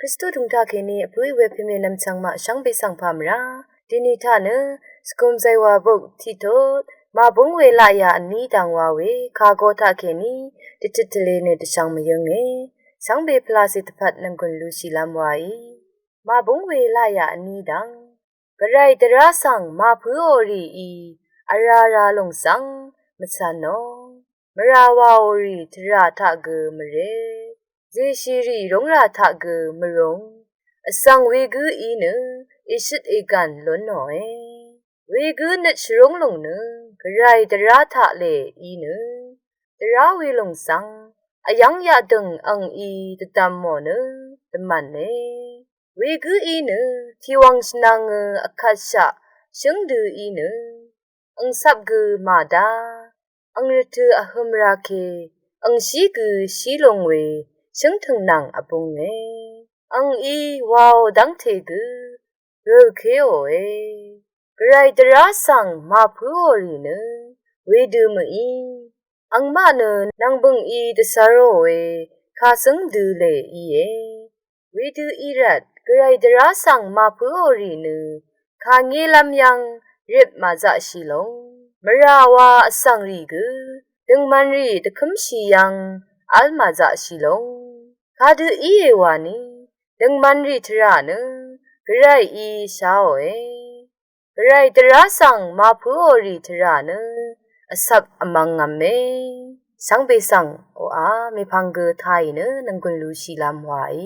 ริสตุดุงทาเคนีปุยเวพิเมนัมชังมาชังเบสังพามราดินิทานะสกุมไซวาบุกทิโตมาบุงเวลายาอันนี้ดังวาเวคาโกทาเคนีดิจิตเลเนตชังมยังเงสังเบพลาสิตพัดนังกุลลูชิลามวายมาบุงเวลายาอันนี้ดังกระไรตระสังมาพูโอรีอีอาราราลงสังมัสานอมราวาโอรีทราทะเกมเรเจชีรีรงราทะเกมรงอสังเวกุอีเนอิชิตเอกันล้นหน่อยเวกุนัดชรงลงเนกระไรตระทะเลอีเนตระเวลงสังอายังยาดึงอังอีตะตามหมอเนตมันเนเวกุอีเนที่วังสนางอคัชชะชงดูอีเนอังสับกุมาดาอังรตุอหมราเคอังชีกุชีลงเวชงถึงนางอปุงเนอังอีวาวดังเทกุโรเคโอเอกระไรตระสังมาพูโอรีเนเวดูมอีอังมาเนนางบึงอีตสารโอเอคาสังดูเลอีเอเวดูอีรัดกระไรตระสังมาพูโอรีเนคาเงลำยังริบมาจะชิลงมราวาสังรีกุดึงมันรีตะคุมชียังอัลมาจะชิลงคาดูอีเอวานีดึงมันรีทราเนกระไรอีชาโอเอกระไรตระสังมาพูโอรีทราเนอสับอมังงามเมสังเบสังโออาเมพังเกไทยเนนังกุลลูชิลามวาย